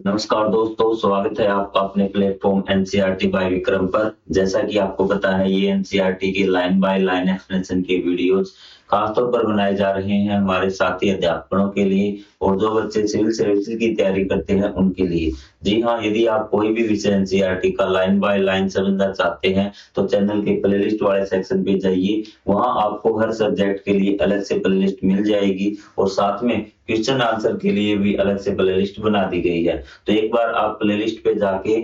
नमस्कार दोस्तों, स्वागत है आपका अपने प्लेटफॉर्म एनसीईआरटी बाय विक्रम पर। जैसा कि आपको पता है, ये एनसीईआरटी की लाइन बाय लाइन एक्सप्लेनेशन के वीडियोस खासतौर पर बनाए जा रहे हैं हमारे साथी अध्यापकों के लिए और जो बच्चे सिविल सर्विसेज की तैयारी करते हैं उनके लिए। जी हाँ, यदि आप कोई भी विषय एनसीईआरटी का लाइन बाय लाइन समझना चाहते हैं तो चैनल के प्लेलिस्ट वाले सेक्शन पे जाइए। वहां आपको हर सब्जेक्ट के लिए अलग से प्लेलिस्ट मिल जाएगी और साथ में क्वेश्चन आंसर के लिए भी अलग से प्लेलिस्ट बना दी गई है। तो एक बार आप प्लेलिस्ट पे जाके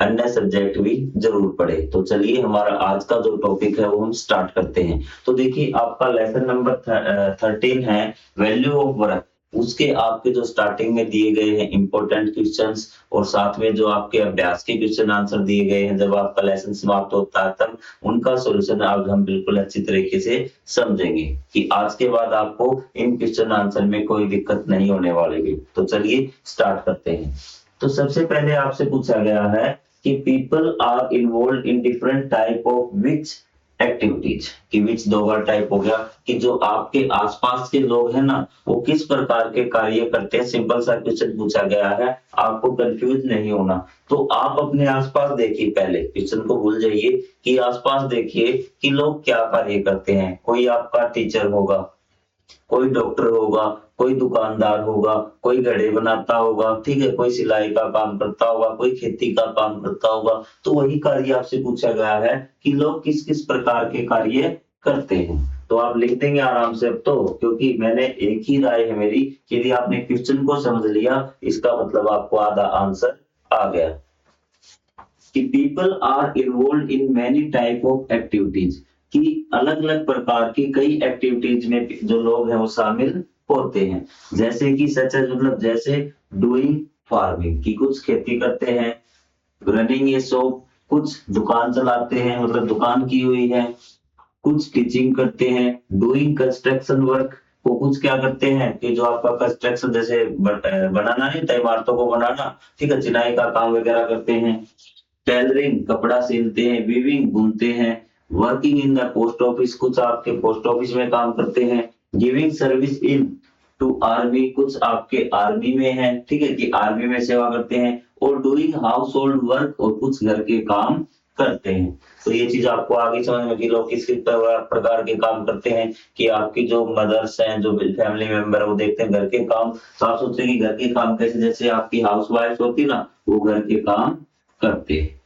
अन्य सब्जेक्ट भी जरूर पढ़े। तो चलिए, हमारा आज का जो टॉपिक है वो हम स्टार्ट करते हैं। तो देखिए, आपका लेसन नंबर 13 है वैल्यू ऑफ वर्क। उसके आपके जो स्टार्टिंग में दिए गए हैं इंपॉर्टेंट क्वेश्चंस और साथ में जो आपके अभ्यास के क्वेश्चन आंसर दिए गए हैं, जब आपका लेसन समाप्त होता है तब उनका सॉल्यूशन आज हम बिल्कुल अच्छी तरीके से समझेंगे कि आज के बाद आपको इन क्वेश्चन आंसर में कोई दिक्कत नहीं होने वाली। तो चलिए स्टार्ट करते हैं। तो सबसे पहले आपसे पूछा गया है कि people are involve in different type of which activities. कि विच दो बार टाइप हो गया कि जो आपके आसपास के लोग हैं ना, वो किस प्रकार के कार्य करते हैं। सिंपल सा क्वेश्चन पूछा गया है, आपको कंफ्यूज नहीं होना। तो आप अपने आसपास देखिए, पहले क्वेश्चन को भूल जाइए कि आसपास देखिए कि लोग क्या कार्य करते हैं। कोई आपका टीचर होगा, कोई डॉक्टर होगा, कोई दुकानदार होगा, कोई घड़े बनाता होगा, ठीक है, कोई सिलाई का काम करता होगा, कोई खेती का काम करता होगा। तो वही कार्य आपसे पूछा गया है कि लोग किस किस प्रकार के कार्य करते हैं। तो आप लिख देंगे आराम से अब तो, क्योंकि मैंने एक ही राय है मेरी कि यदि आपने क्वेश्चन को समझ लिया, इसका मतलब आपको आधा आंसर आ गया। कि people are involve in many type of activities, कि अलग अलग प्रकार की कई एक्टिविटीज में जो लोग हैं वो शामिल होते हैं। जैसे कि सच मतलब जैसे डूइंग फार्मिंग, की कुछ खेती करते हैं। रनिंग ए शॉप, कुछ दुकान चलाते हैं, मतलब दुकान की हुई है। कुछ टीचिंग करते हैं। डूइंग कंस्ट्रक्शन वर्क, वो कुछ क्या करते हैं कि जो आपका कंस्ट्रक्शन जैसे बनाना नहीं होता, इमारतों को बनाना, ठीक है, चिनाई का काम वगैरह करते हैं। टेलरिंग, कपड़ा सिलते हैं। वीविंग, बुनते हैं। Working in the post office, कुछ आपके पोस्ट ऑफिस में काम करते हैं। Giving service in to army, कुछ आपके आर्मी में है, ठीक है, कि आर्मी में सेवा करते हैं। और डूइंग हाउस होल्ड वर्क, और कुछ घर के काम करते हैं। तो ये चीज आपको आगे समझ में कि लोग किस किस प्रकार के काम करते हैं। कि आपकी जो मदर्स हैं, जो फैमिली मेंबर है, वो देखते हैं घर के काम। तो आप सोचते हैं कि घर के काम कैसे, जैसे आपकी हाउस वाइफ होती ना, वो घर के काम करते हैं।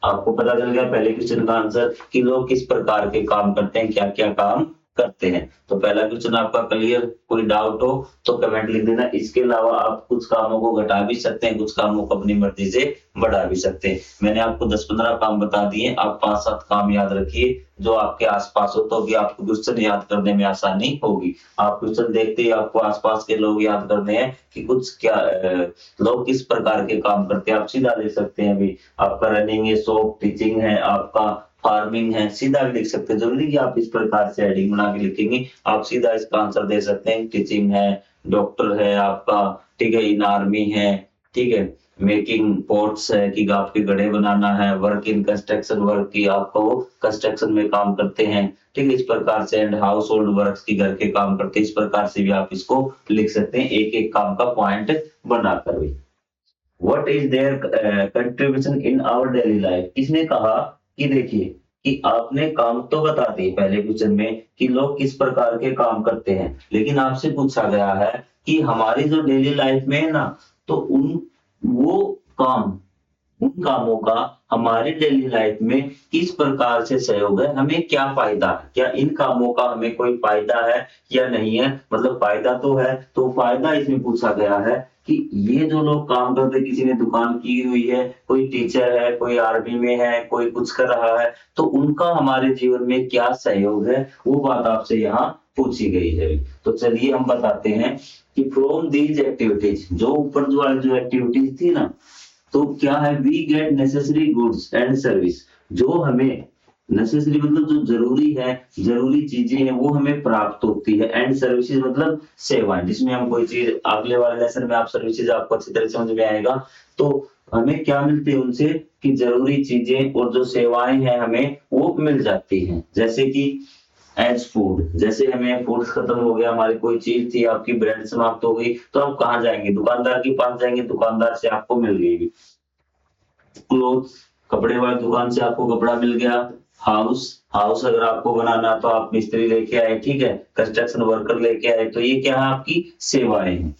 आपको पता चल गया पहले क्वेश्चन का आंसर कि लोग किस प्रकार के काम करते हैं, क्या क्या काम करते हैं। तो पहला क्वेश्चन आपका क्लियर। कोई डाउट हो तो कमेंट लिख देना। इसके अलावा आप कुछ कामों को घटा भी सकते हैं, कुछ कामों को अपनी मर्जी से बढ़ा भी सकते हैं। मैंने आपको 10-15 काम बता दिए, आप 5-7 काम याद रखिए जो आपके आसपास हो, तो भी आपको क्वेश्चन याद करने में आसानी होगी। आप क्वेश्चन देखते ही आपको आसपास के लोग याद करने हैं कि कुछ क्या लोग किस प्रकार के काम करते हैं, आप सीधा लिख सकते हैं। अभी आपका रनिंग है, शॉप, टीचिंग है, आपका फार्मिंग है, सीधा भी लिख सकते हैं। जरूरी कि आप इस प्रकार से हेडिंग बना के लिखेंगे, आप सीधा इसका आंसर दे सकते हैं। टीचिंग है, डॉक्टर है आपका, ठीक है, इन आर्मी है, ठीक है, मेकिंग पोट्स है कि आपके घड़े बनाना है। वर्क इन कंस्ट्रक्शन वर्क, की आपको कंस्ट्रक्शन में काम करते हैं, ठीक है, इस प्रकार से। एंड हाउस होल्ड वर्क, की घर के काम करते हैं। इस प्रकार से भी आप इसको लिख सकते हैं, एक एक काम का पॉइंट बनाकर भी। What is their contribution in our daily life. किसने कहा कि देखिए कि आपने काम तो बता दिए पहले क्वेश्चन में कि लोग किस प्रकार के काम करते हैं, लेकिन आपसे पूछा गया है कि हमारी जो डेली लाइफ में है ना, तो वो काम उन कामों का हमारी डेली लाइफ में किस प्रकार से सहयोग है, हमें क्या फायदा है, क्या इन कामों का हमें कोई फायदा है या नहीं है। मतलब फायदा तो है, तो फायदा इसमें पूछा गया है कि ये जो लोग काम करते हैं, किसी ने दुकान की हुई है, कोई टीचर है, कोई आर्मी में है, कोई कुछ कर रहा है, तो उनका हमारे जीवन में क्या सहयोग है, वो बात आपसे यहाँ पूछी गई है। तो चलिए हम बताते हैं कि फ्रॉम दीज एक्टिविटीज, जो ऊपर जो एक्टिविटीज थी ना, तो क्या है, we get necessary goods and service. जो हमें नेसेसरी मतलब जो जरूरी है, जरूरी चीजें हैं, वो हमें प्राप्त होती है। एंड सर्विसेज मतलब सेवाएं, जिसमें हम कोई चीज, अगले वाले लेसन में आप सर्विसेज आपको अच्छी तरह समझ में आएगा। तो हमें क्या मिलती है उनसे कि जरूरी चीजें और जो सेवाएं हैं हमें वो मिल जाती हैं। जैसे कि एज फूड। जैसे हमें फूड खत्म हो गया, हमारी कोई चीज थी, आपकी ब्रेड समाप्त हो गई, तो आप कहाँ जाएंगे? दुकानदार के पास जाएंगे, दुकानदार से आपको मिल गई। क्लोथ, कपड़े वाली दुकान से आपको कपड़ा मिल गया। हाउस, हाउस अगर आपको बनाना तो आप मिस्त्री लेके आए, ठीक है, कंस्ट्रक्शन वर्कर लेके आए, तो ये क्या है? आपकी सेवाएं हैं।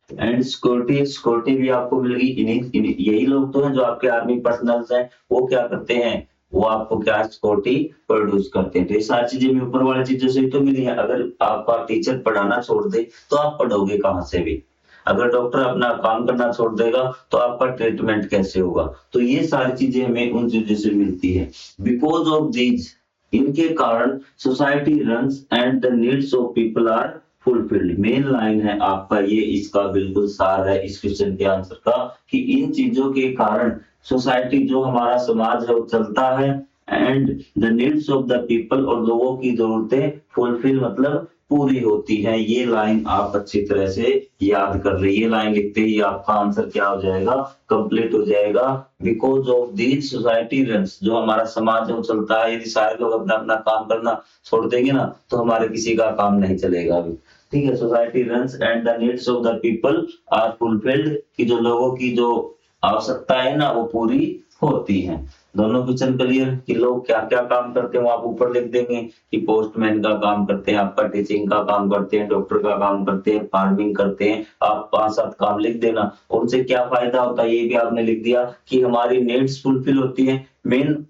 एंड सिक्योरिटी, सिक्योरिटी भी आपको मिल गई। यही लोग तो हैं जो आपके आर्मी पर्सनल्स हैं, वो क्या करते हैं? वो आपको क्या सिक्योरिटी प्रोड्यूस करते हैं। तो ये सारी चीजें भी ऊपर वाली चीजों से ही तो मिली है। अगर आपका टीचर पढ़ाना छोड़ दे तो आप पढ़ोगे कहाँ से भी? अगर डॉक्टर अपना काम करना छोड़ देगा तो आपका ट्रीटमेंट कैसे होगा? तो ये सारी चीजें हमें उन चीजों से मिलती है। बिकॉज ऑफ दीज, इनके कारण society runs and the needs of people are fulfilled. Main line है आपका ये, इसका बिल्कुल सार है इस क्वेश्चन के आंसर का, कि इन चीजों के कारण सोसाइटी, जो हमारा समाज है, वो चलता है। And the needs of the people, और लोगों की जरूरतें फुलफिल मतलब पूरी होती है। ये लाइन आप अच्छी तरह से याद कर रही है। लाइन लिखते ही आपका आंसर क्या हो जाएगा? कंप्लीट हो जाएगा। Because of these society runs, जो हमारा समाज है वो चलता है। यदि सारे लोग अपना अपना काम करना छोड़ देंगे ना, तो हमारे किसी का काम नहीं चलेगा अभी, ठीक है। Society runs and the needs of the people are fulfilled, कि जो लोगों की जो आवश्यकता है ना वो पूरी होती है। दोनों क्वेश्चन क्लियर? कि लोग क्या क्या काम करते हैं वो आप ऊपर लिख देंगे, कि पोस्टमैन का काम करते हैं, आपका टीचिंग का काम करते हैं, डॉक्टर का काम करते हैं, फार्मिंग करते हैं। आप 5-7 काम लिख देना। उनसे क्या फायदा होता है ये भी आपने लिख दिया, कि हमारी नीड्स फुलफिल होती है। मेन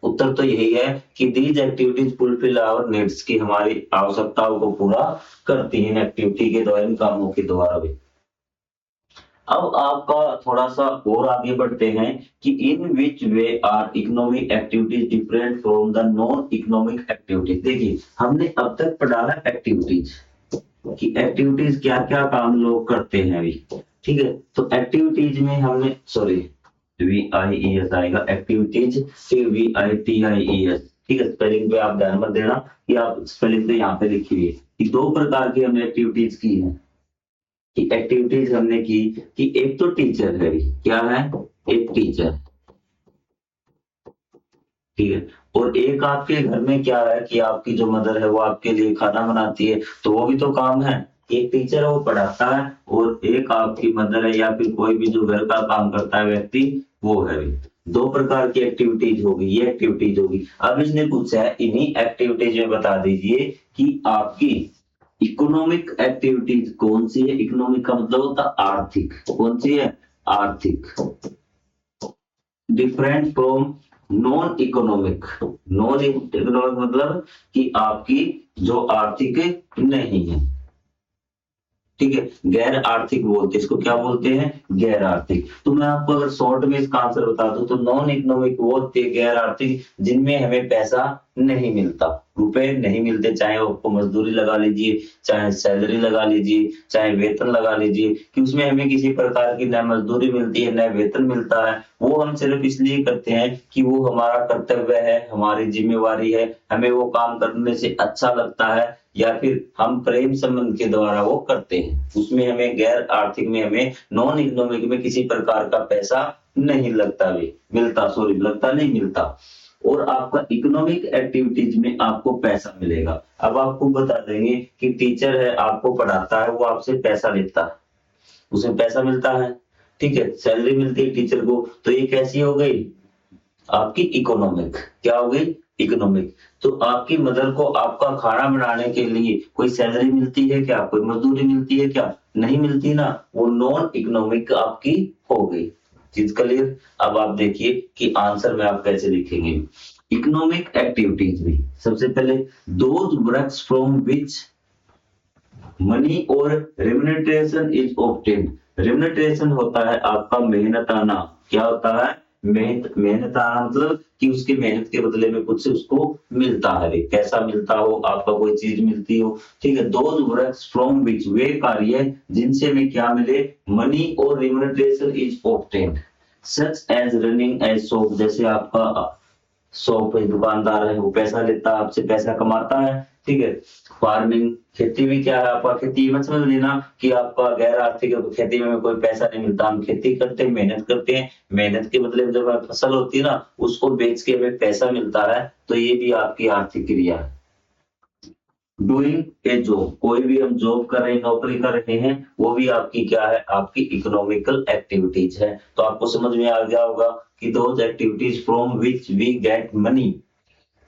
उत्तर तो यही है कि these activities fulfil our needs, की हमारी आवश्यकताओं को पूरा करती हैं एक्टिविटी के द्वारा, इन कामों के द्वारा भी। अब आपका थोड़ा सा और आगे बढ़ते हैं, कि in which way are economic activities different from the non economic activities. देखिए, हमने अब तक पढ़ा है एक्टिविटीज, कि एक्टिविटीज क्या क्या काम लोग करते हैं अभी, ठीक है। तो एक्टिविटीज में हमने, सॉरी, VIES आएगा एक्टिविटीज, फिर VITIES, ठीक है। स्पेलिंग पे आप ध्यान मत देना, कि आप स्पेलिंग तो यहाँ पे लिखी हुई है, कि 2 प्रकार की हमने एक्टिविटीज की है। कि एक्टिविटीज हमने की, कि एक तो टीचर है, क्या है? एक टीचर, ठीक है। और एक आपके घर में क्या है, कि आपकी जो मदर है वो आपके लिए खाना बनाती है, तो वो भी तो काम है। एक टीचर है वो पढ़ाता है, और एक आपकी मदर है या फिर कोई भी जो घर का काम करता है व्यक्ति, वो है। 2 प्रकार की एक्टिविटीज होगी, ये एक्टिविटीज होगी। अब इसने पूछा है इन्हीं एक्टिविटीज में बता दीजिए कि आपकी इकोनॉमिक एक्टिविटीज कौन सी है। इकोनॉमिक का मतलब होता है आर्थिक। कौन सी है? आर्थिक। Different from non economic. Non economic मतलब कि आपकी जो आर्थिक नहीं है, ठीक है। गैर आर्थिक बोलते हैं इसको, क्या बोलते हैं? गैर आर्थिक। तो मैं आपको अगर शॉर्ट में इसका आंसर बता दूं, तो नॉन इकोनॉमिक वो होती है गैर आर्थिक, जिनमें हमें पैसा नहीं मिलता, रुपए नहीं मिलते। चाहे आपको मजदूरी लगा लीजिए, चाहे सैलरी लगा लीजिए, चाहे वेतन लगा लीजिए, कि उसमें हमें किसी प्रकार की न मजदूरी मिलती है न वेतन मिलता है। वो हम सिर्फ इसलिए करते हैं कि वो हमारा कर्तव्य है, हमारी जिम्मेवारी है, हमें वो काम करने से अच्छा लगता है, या फिर हम प्रेम संबंध के द्वारा वो करते हैं। उसमें हमें गैर आर्थिक में, हमें नॉन इकोनॉमिक में किसी प्रकार का पैसा नहीं लगता, भी मिलता, सॉरी, लगता नहीं, मिलता। और आपका इकोनॉमिक एक्टिविटीज में आपको पैसा मिलेगा। अब आपको बता देंगे कि टीचर है, आपको पढ़ाता है, वो आपसे पैसा लेता है, उसे पैसा मिलता है, ठीक है, सैलरी मिलती है टीचर को। तो ये कैसी हो गई? आपकी इकोनॉमिक। क्या हो गई? इकोनॉमिक। तो आपकी मदर को आपका खाना बनाने के लिए कोई सैलरी मिलती है क्या? कोई मजदूरी मिलती है क्या? नहीं मिलती ना, वो नॉन इकोनॉमिक आपकी हो गई। चीज क्लियर? अब आप देखिए कि आंसर में आप कैसे लिखेंगे। इकोनॉमिक एक्टिविटीज में सबसे पहले, those works from which money और रेम्युनरेशन इज ऑब्टेन्ड। रेम्युनरेशन होता है आपका मेहनताना। क्या होता है? मेहनताना मतलब कि उसके मेहनत के बदले में कुछ उसको मिलता है, कैसा मिलता हो, आपका कोई चीज मिलती हो, ठीक है। दोज वर्क्स फ्रॉम विच, वे कार्य जिनसे हमें क्या मिले? मनी और remuneration is obtained, such as running as shop. जैसे आपका शॉप है, दुकानदार है, वो पैसा लेता है आपसे, पैसा कमाता है, ठीक है। फार्मिंग, खेती भी क्या है आपका? खेती मत समझ लेना कि आपका गैर आर्थिक है, तो खेती में हमें कोई पैसा नहीं मिलता। हम खेती करते हैं, मेहनत करते हैं, मेहनत के बदले में जब फसल होती है ना, उसको बेच के हमें पैसा मिलता है, तो ये भी आपकी आर्थिक क्रिया है। डूइंग ए जॉब, कोई भी हम जॉब कर रहे हैं, नौकरी कर रहे हैं, वो भी आपकी क्या है, आपकी इकोनॉमिकल एक्टिविटीज है। तो आपको समझ में आ गया होगा कि those activities from which we get money,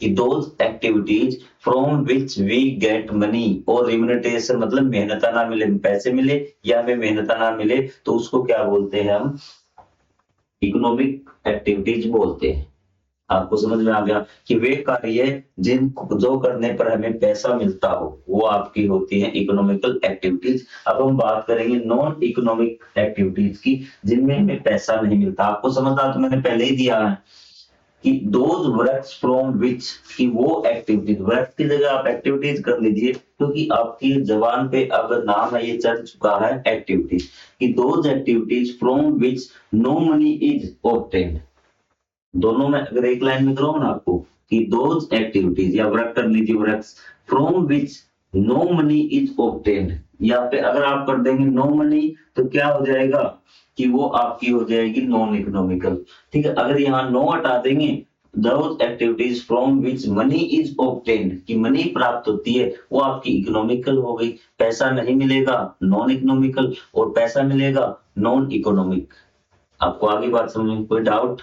कि those activities from which we get money, और रिम्यूनरेशन मतलब मेहनत ना मिले, पैसे मिले या हमें मेहनत ना मिले, तो उसको क्या बोलते हैं हम, इकोनॉमिक एक्टिविटीज बोलते हैं। आपको समझ में आ गया कि वे कार्य जिन जो करने पर हमें पैसा मिलता हो वो आपकी होती है इकोनॉमिकल एक्टिविटीज। अब हम बात करेंगे नॉन इकोनॉमिक एक्टिविटीज की, जिनमें हमें पैसा नहीं मिलता। आपको समझना तो मैंने पहले ही दिया है कि दोज वर्क्स फ्रॉम विच, कि वो एक्टिविटीज, वर्क की जगह आप एक्टिविटीज कर लीजिए, क्योंकि आपकी जबान पे अब नाम है ये चढ़ चुका है एक्टिविटीज, कि those activities from which no money is obtained. दोनों में अगर एक लाइन में करो ना आपको कि दोज एक्टिविटीज, या वर्क कर लीजिए works from which no money is obtained, या पे अगर आप कर देंगे नो मनी तो क्या हो जाएगा कि वो आपकी हो जाएगी नॉन इकोनॉमिकल। ठीक है, अगर यहाँ नो हटा देंगे, those activities from which money is obtained, कि मनी प्राप्त होती है, वो आपकी इकोनॉमिकल हो गई। पैसा नहीं मिलेगा नॉन इकोनॉमिकल, और पैसा मिलेगा नॉन इकोनॉमिक। आपको आगे बात समझ में कोई डाउट?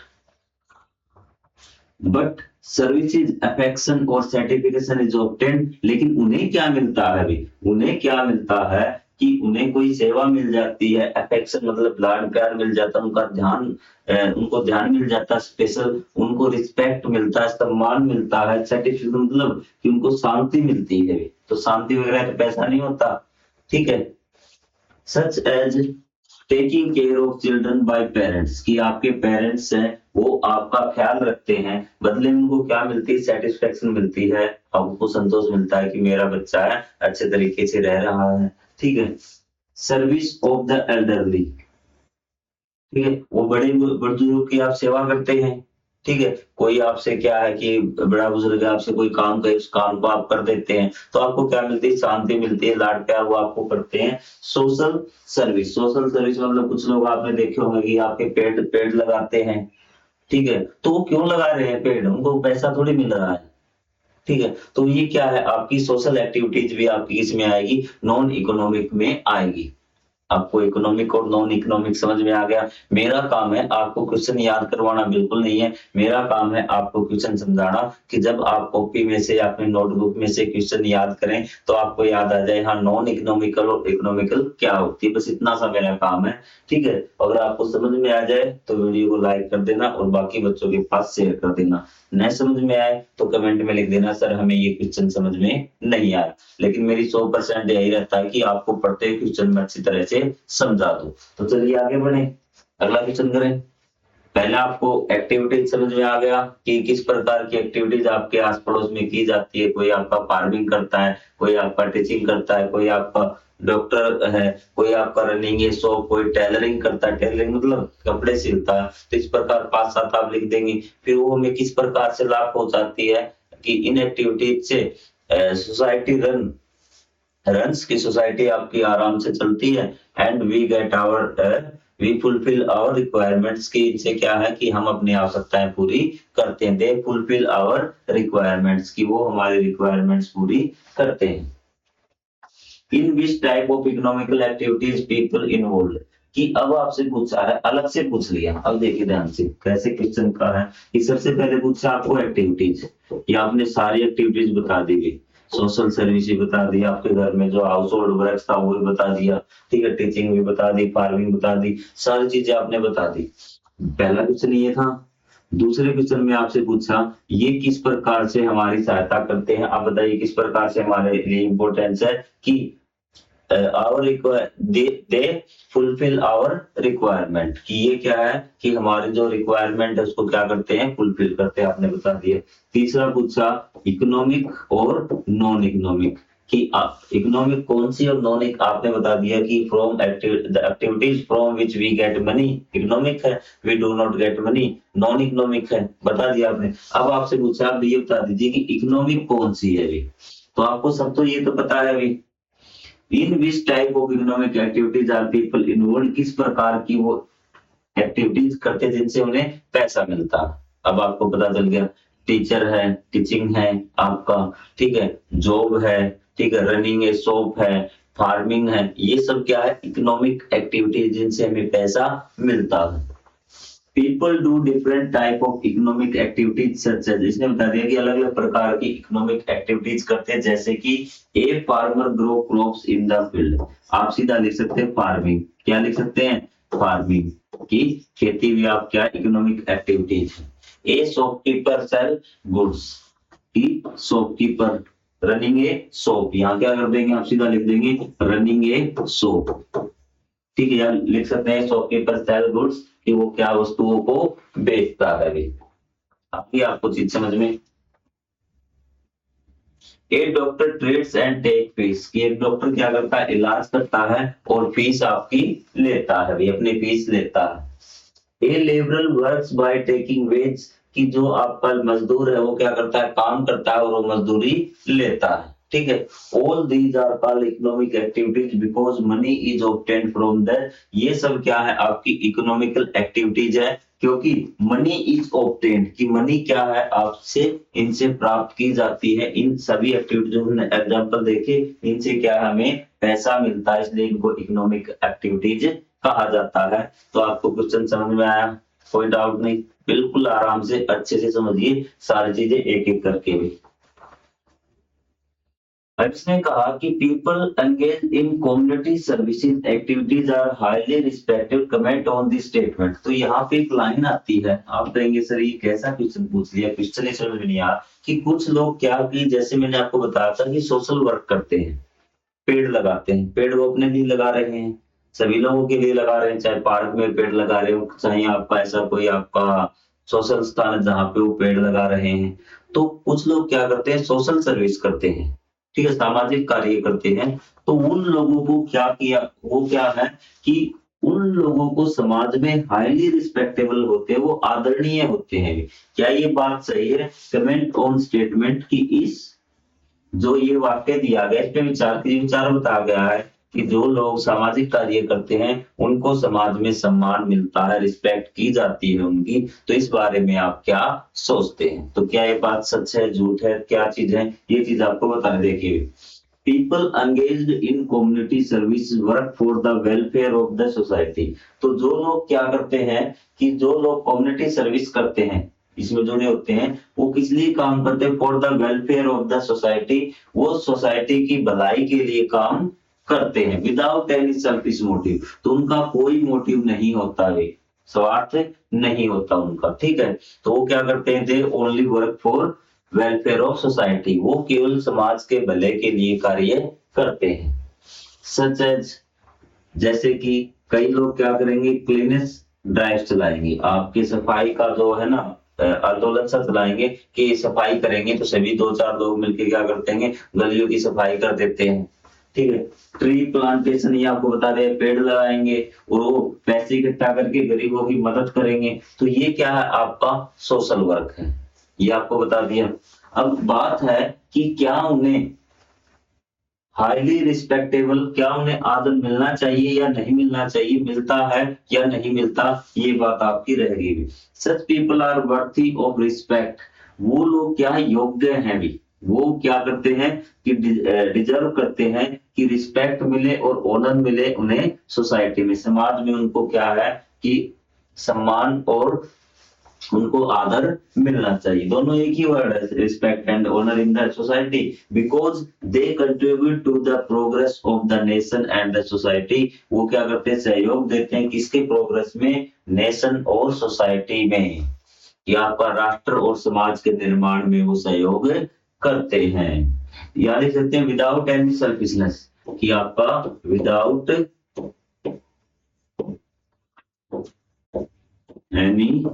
बट सर्विसेज अफेक्शन और सर्टिफिकेशन इज ऑब्टेन्ड, लेकिन उन्हें क्या मिलता है अभी, उन्हें क्या मिलता है कि उन्हें कोई सेवा मिल जाती है, अफेक्शन मतलब लाड प्यार मिल जाता है, उनका ध्यान, उनको ध्यान मिल जाता है स्पेशल, उनको रिस्पेक्ट मिलता है, सम्मान मिलता है, सर्टिफिकेशन मतलब कि उनको शांति मिलती है। तो शांति वगैरह तो पैसा नहीं होता। ठीक है, such as taking care of children by parents, कि आपके पेरेंट्स हैं वो आपका ख्याल रखते हैं, बदले में उनको क्या मिलती है, सेटिस्फेक्शन मिलती है, आपको संतोष मिलता है कि मेरा बच्चा है अच्छे तरीके से रह रहा है। ठीक है, सर्विस ऑफ द एल्डरली, ठीक है, वो बड़े बुजुर्ग की आप सेवा करते हैं। ठीक है, कोई आपसे क्या है कि बड़ा बुजुर्ग है, आपसे कोई काम करे, उस काम को आप कर देते हैं, तो आपको क्या मिलती है, शांति मिलती है, लाड प्यार वो आपको करते हैं। सोशल सर्विस, सोशल सर्विस मतलब कुछ लोग आपने देखे होंगे कि आपके पेड़ पेड़ लगाते हैं। ठीक है, तो वो क्यों लगा रहे हैं पेड़, उनको पैसा थोड़ी मिल रहा है। ठीक है, तो ये क्या है, आपकी सोशल एक्टिविटीज भी आपकी इसमें आएगी, नॉन इकोनॉमिक में आएगी। आपको इकोनॉमिक और नॉन इकोनॉमिक समझ में आ गया। मेरा काम है आपको क्वेश्चन याद करवाना बिल्कुल नहीं है, मेरा काम है आपको क्वेश्चन समझाना, कि जब आप कॉपी में से या अपने नोटबुक में से क्वेश्चन याद करें तो आपको याद आ जाए हाँ नॉन इकोनॉमिकल और इकोनॉमिकल क्या होती है। बस इतना सा मेरा काम है। ठीक है, अगर आपको समझ में आ जाए तो वीडियो को लाइक कर देना और बाकी बच्चों के पास शेयर कर देना। नहीं समझ में आए तो कमेंट में लिख देना सर हमें ये क्वेश्चन समझ में नहीं आया। लेकिन मेरी 100% यही रहता है कि आपको पढ़ते हुए क्वेश्चन में अच्छी तरह से समझा दूं। तो चलिए आगे बढ़े, अगला क्वेश्चन करें। पहले आपको एक्टिविटीज समझ में आ गया कि किस प्रकार की एक्टिविटीज आपके आस पड़ोस में की जाती है। कोई आपका फार्मिंग करता है, कोई आपका टीचिंग करता है, कोई आपका डॉक्टर है, कोई आपका रनिंग है शॉप, कोई टेलरिंग करता है, टेलरिंग मतलब कपड़े सिलता है। तो इस प्रकार 5-7 आप लिख देंगे। फिर वो हमें किस प्रकार से लाभ पहुंचाती है कि इन एक्टिविटीज से सोसाइटी रन्स की सोसाइटी आपकी आराम से चलती है, and we get our we fulfil our requirements, की इनसे क्या है कि हम अपनी आवश्यकताएं पूरी करते हैं। दे फुलफिल आवर रिक्वायरमेंट्स, की वो हमारी रिक्वायरमेंट्स पूरी करते हैं। In which type of economical activities people involve, कि अब आपसे पूछा है, अलग से पूछ लिया। अब देखिए ध्यान से कैसे क्वेश्चन का है कि सबसे पहले पूछा आपको एक्टिविटीज, या आपने सारी एक्टिविटीज बता दी गई, सोशल सर्विस भी बता दी, आपके घर में जो हाउस होल्ड वर्क था वो भी बता दिया। ठीक है, टीचिंग भी बता दी, फार्मिंग बता दी, सारी चीजें आपने बता दी। पहला क्वेश्चन ये था। दूसरे क्वेश्चन में आपसे पूछा ये किस प्रकार से हमारी सहायता करते हैं, आप बताइए किस प्रकार से हमारे लिए इंपॉर्टेंस है कि दे फुलफिल आवर रिक्वायरमेंट, कि ये क्या है कि हमारी जो रिक्वायरमेंट है उसको क्या करते हैं, फुलफिल करते हैं, आपने बता दिया। तीसरा पूछा इकोनॉमिक और नॉन इकोनॉमिक, कि इकोनॉमिक कौन सी और नॉन, आपने बता दिया कि from activities from which we get money economic है, we do not get money non economic है, बता दिया आपने। अब आपसे पूछा आप ये बता दीजिए कि इकोनॉमिक कौन सी है अभी, तो आपको सब तो ये तो पता है अभी। In which type of economic activities are people involve, किस प्रकार की वो एक्टिविटीज करते जिनसे उन्हें पैसा मिलता। अब आपको पता चल गया, टीचर है, टीचिंग है आपका, ठीक है, जॉब है, ठीक है, रनिंग ए शॉप है, फार्मिंग है, ये सब क्या है, इकोनॉमिक एक्टिविटीज जिनसे हमें पैसा मिलता है। People do different type of economic activities such as, इसने बता दिया कि अलग अलग प्रकार की इकोनॉमिक एक्टिविटीज करते हैं, जैसे कि a farmer grow crops in the field, आप सीधा लिख सकते हैं फार्मिंग, क्या लिख सकते हैं, फार्मिंग की खेती भी आप क्या इकोनॉमिक एक्टिविटीज है। ए शॉपकीपर सेल गुड्स, की शॉपकीपर रनिंग ए शॉप, यहाँ क्या कर देंगे, आप सीधा लिख देंगे रनिंग ए शॉप, ठीक है, यार लिख सकते हैं शॉपकीपर सेल गुड्स कि वो क्या वस्तुओं को बेचता है। अभी आपको चीज समझ में, एक doctor treats and take fees, कि एक डॉक्टर क्या करता है, इलाज करता है और फीस आपकी लेता है, भी अपनी फीस लेता है। ए liberal works by taking veg, कि जो आपका मजदूर है वो क्या करता है, काम करता है और वो मजदूरी लेता है, ठीक है। All these are called economic activities because money is obtained from that, ये सब क्या है, आपकी इकोनॉमिकल एक्टिविटीज है, क्योंकि मनी इज ऑब्टेन्ड, कि मनी क्या है, आपसे इनसे प्राप्त की जाती है। इन सभी एक्टिविटी जो हमने एग्जांपल देखे, इनसे क्या है, हमें पैसा मिलता है, इसलिए इनको इकोनॉमिक एक्टिविटीज कहा जाता है। तो आपको क्वेश्चन समझ में आया, कोई डाउट नहीं, बिल्कुल आराम से अच्छे से समझिए सारी चीजें एक एक करके भी। इसने कहा कि people engage in community services activities are highly respected, comment on this statement. तो यहाँ पे एक लाइन आती है, आप कहेंगे सर ये कैसा क्वेश्चन पूछ लिया, क्वेश्चन ही समझ में नहीं आया, कि कुछ लोग क्या, कि जैसे मैंने आपको बताया था कि सोशल वर्क करते हैं, पेड़ लगाते हैं, पेड़ वो अपने लिए लगा रहे हैं, सभी लोगों के लिए लगा रहे हैं, चाहे पार्क में पेड़ लगा रहे हो, चाहे आपका ऐसा कोई आपका सोशल स्थान है जहाँ पे वो पेड़ लगा रहे हैं। तो कुछ लोग क्या करते हैं, सोशल सर्विस करते हैं, ठीक है, सामाजिक कार्य करते हैं। तो उन लोगों को क्या किया, वो क्या है कि उन लोगों को समाज में हाईली रिस्पेक्टेबल होते हैं, वो आदरणीय होते हैं। क्या ये बात सही है? कमेंट ऑन स्टेटमेंट, कि इस जो ये वाक्य दिया गया, इस पे विचार बताया गया है कि जो लोग सामाजिक कार्य करते हैं उनको समाज में सम्मान मिलता है, रिस्पेक्ट की जाती है उनकी। तो इस बारे में आप क्या सोचते हैं? तो क्या ये बात सच है, झूठ है, क्या चीज है, ये चीज आपको बताने। देखिए, people engaged in community service work for the welfare of the society. तो जो लोग क्या करते हैं, कि जो लोग कम्युनिटी सर्विस करते हैं, इसमें जुड़े होते हैं, वो किस लिए काम करते हैं, for the welfare of the society, वो सोसाइटी की भलाई के लिए काम करते हैं, विदाउट एनी सेल्फिश मोटिव। तो उनका कोई मोटिव नहीं होता है, स्वार्थ नहीं होता उनका, ठीक है। तो वो क्या करते हैं, they only work for welfare of society, वो केवल समाज के भले के लिए कार्य करते हैं। सच एज, जैसे कि कई लोग क्या करेंगे, क्लीनेस ड्राइव चलाएंगे, आपकी सफाई का जो है ना आंदोलन सा चलाएंगे, कि सफाई करेंगे, तो सभी दो चार लोग मिलकर क्या करते हैं, गलियों की सफाई कर देते हैं, ठीक है। ट्री प्लांटेशन, ये आपको बता रहे हैं, पेड़ लगाएंगे और वो पैसे इकट्ठा करके गरीबों की मदद करेंगे। तो ये क्या है, आपका सोशल वर्क है, ये आपको बता दिया। अब बात है कि क्या उन्हें हाईली रिस्पेक्टेबल, क्या उन्हें आदर मिलना चाहिए या नहीं मिलना चाहिए, मिलता है या नहीं मिलता, ये बात आपकी रह गई। Such people are worthy of respect, वो लोग क्या है, योग्य हैं भी, वो क्या करते हैं कि डिजर्व करते हैं कि रिस्पेक्ट मिले और ऑनर मिले उन्हें सोसाइटी में, समाज में उनको क्या है कि सम्मान और उनको आदर मिलना चाहिए। दोनों एक ही वर्ड है, respect and honour in the society, because they contribute to the progress of the nation and the society. वो क्या करते हैं, सहयोग देते हैं किसके प्रोग्रेस में, नेशन और सोसाइटी में, या आपका राष्ट्र और समाज के निर्माण में वो सहयोग करते हैं। या लिख सकते हैं विदाउट एनी सेल्फिशनेस, कि आपका विदाउट एनी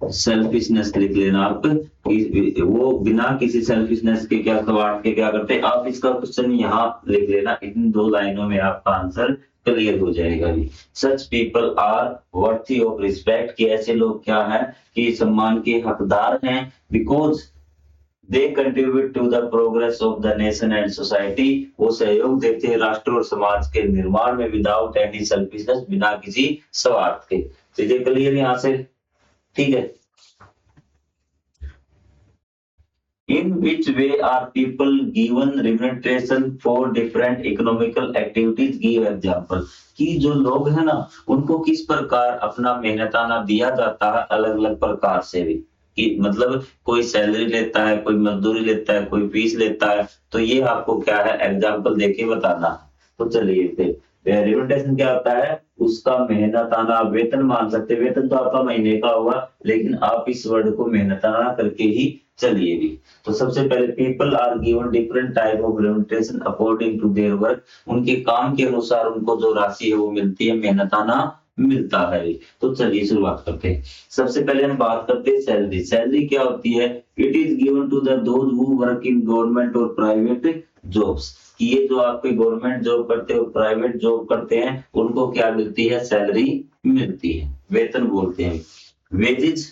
सेल्फिशनेस लिख लेना आप, वो बिना किसी सेल्फिशनेस के क्या स्वार्थ के क्या करते हैं। आप इसका क्वेश्चन यहाँ लिख लेना, इन दो लाइनों में आपका आंसर क्लियर हो जाएगा। Such people are worthy of respect, कि ऐसे लोग क्या है कि सम्मान के हकदार हैं, because they contribute to the progress of the nation and society, वो सहयोग देते हैं राष्ट्र और समाज के निर्माण में, विदाउट एनी सेल्फिशनेस, बिना किसी स्वार्थ के। चीजें क्लियर यहाँ से, ठीक है। In which way are people given remuneration for different economical activities? Give example. कि जो लोग हैं ना उनको किस प्रकार अपना मेहनताना दिया जाता है अलग अलग प्रकार से भी, कि मतलब कोई सैलरी लेता है, कोई मजदूरी लेता है, कोई फीस लेता है, तो ये आपको क्या है एग्जाम्पल देके बताना है। तो चलिए फिर रिमुनरेशन क्या होता है, उसका मेहनताना वेतन मान सकते हैं। वेतन तो आपका महीने का होगा, लेकिन आप इस वर्ड को मेहनताना करके ही चलिए भी। तो सबसे पहले people are given different type of remuneration according to their work, उनके काम के अनुसार उनको जो राशि है वो मिलती है, मेहनताना मिलता है। तो चलिए शुरुआत करते हैं। सबसे पहले हम बात करते हैं सैलरी। सैलरी क्या होती है, it is given to the those who work in government और प्राइवेट जॉब्स, कि ये जो आपके गवर्नमेंट जॉब करते हो प्राइवेट जॉब करते हैं उनको क्या मिलती है, सैलरी मिलती है, वेतन बोलते हैं। वेजेज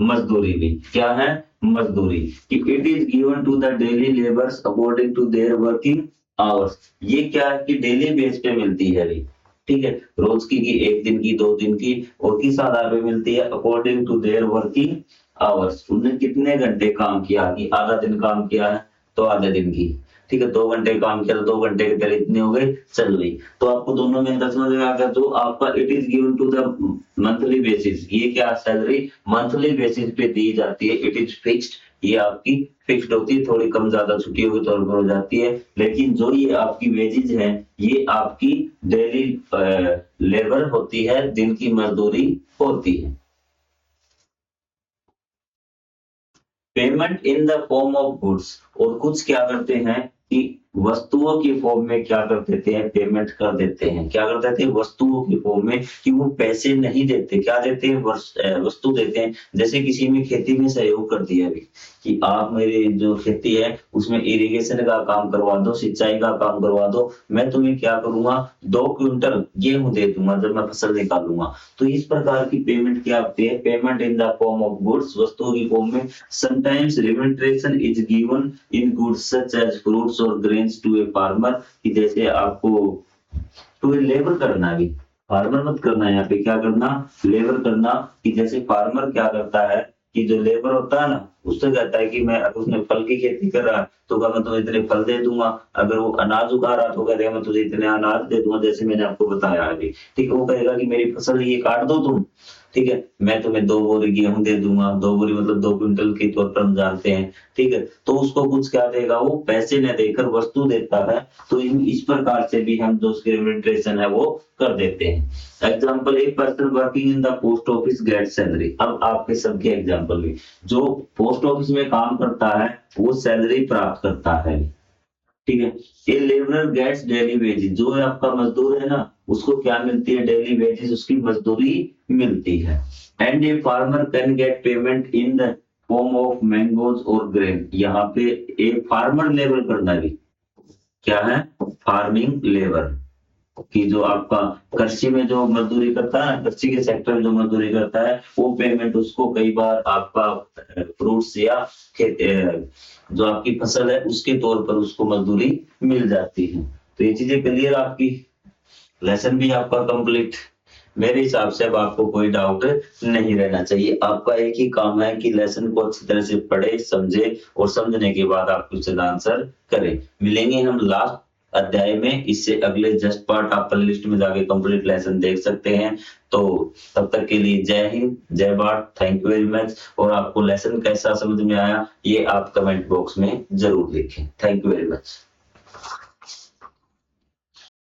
मजदूरी भी क्या है, मजदूरी, कि it is given to the daily labours according to their working hours, ये क्या है कि डेली बेस पे मिलती है अभी, ठीक है, रोज की एक दिन की, 2 दिन की, और किस आधार पे मिलती है, according to their working hours, उन्होंने कितने घंटे काम किया, कि आधा दिन काम किया है तो आधे दिन की, ठीक है, 2 घंटे काम किया तो 2 घंटे के तेरे इतने हो गए, चल गई। तो आपको दोनों में अंतर समझ में आ गया। जो आपका it is given to the monthly basis, ये क्या सैलरी मंथली बेसिस पे दी जाती है, इट इज फिक्स्ड, ये आपकी फिक्स्ड होती है, थोड़ी कम ज्यादा छुट्टियों के तौर पर हो जाती है। लेकिन जो ये आपकी वेजेज है ये आपकी डेली लेबर होती है, दिन की मजदूरी होती है। Payment in the form of goods, और कुछ क्या करते हैं कि वस्तुओं के फॉर्म में क्या कर देते हैं, पेमेंट कर देते हैं। क्या कर देते हैं, वस्तुओं के फॉर्म में, कि वो पैसे नहीं देते, क्या देते हैं, वस्तु देते हैं। जैसे किसी में खेती में सहयोग कर दिया अभी, कि आप मेरी जो खेती है उसमें इरिगेशन का काम करवा दो, सिंचाई का काम करवा दो, मैं तुम्हें क्या करूंगा, 2 क्विंटल गेहूं दे दूंगा जब मैं फसल निकालूंगा। तो इस प्रकार की पेमेंट क्या होती है, payment in the form of goods, वस्तुओं की फॉर्म में। Sometimes remuneration is given in goods such as fruits or grains to a farmer, कि जैसे आपको टू ए लेबर करना भी, फार्मर मत करना, यहाँ पे क्या करना, लेबर करना, कि जैसे फार्मर क्या करता है कि जो लेबर होता है ना उससे कहता है कि मैं, अगर उसने फल की खेती कर रहा है तो क्या मैं तुम्हें इतने फल दे दूंगा, अगर वो अनाज उगा रहा तो कह देगा मैं तुझे इतने अनाज दे दूंगा, जैसे मैंने आपको बताया अभी, ठीक है। वो कहेगा कि मेरी फसल ये काट दो तुम, ठीक है, मैं तुम्हें 2 बोरी गेहूं दे दूंगा, 2 बोरी मतलब 2 क्विंटल के तौर पर हम जानते हैं, ठीक है। तो उसको कुछ क्या देगा, वो पैसे न देकर वस्तु देता है। तो इस प्रकार से भी हम जो उसकी रेमुनरेशन है वो कर देते हैं। एग्जाम्पल, एक person working in the post office get salary. अब आपके सबके एग्जाम्पल भी, जो पोस्ट ऑफिस में काम करता है वो सैलरी प्राप्त करता है, ठीक है। ए लेबरर गेट्स डेली वेजेस, जो है आपका मजदूर है ना उसको क्या मिलती है, डेली वेजेस, उसकी मजदूरी मिलती है। And a farmer can get payment in the form of mangoes और ग्रेन, यहाँ पे एक फार्मर लेबर करना भी क्या है, फार्मिंग लेबर, कि जो आपका कृषि में जो मजदूरी करता है, कृषि के सेक्टर में जो मजदूरी करता है, वो पेमेंट उसको कई बार आपका फ्रूट्स या जो आपकी फसल है उसके तौर पर उसको मजदूरी मिल जाती है। तो ये चीजें क्लियर, आपकी लेसन भी आपका कंप्लीट। मेरे हिसाब से अब आपको कोई डाउट नहीं रहना चाहिए। आपका एक ही काम है कि लेसन को अच्छी तरह से पढ़े, समझे, और समझने के बाद आप क्वेश्चन आंसर करें। मिलेंगे हम लास्ट अध्याय में, इससे अगले जस्ट पार्ट आप प्ले लिस्ट में जाके कंप्लीट लेसन देख सकते हैं। तो तब तक के लिए जय हिंद, जय Bharat, thank you very much. और आपको लेसन कैसा समझ में आया ये आप कमेंट बॉक्स में जरूर लिखें। Thank you very much.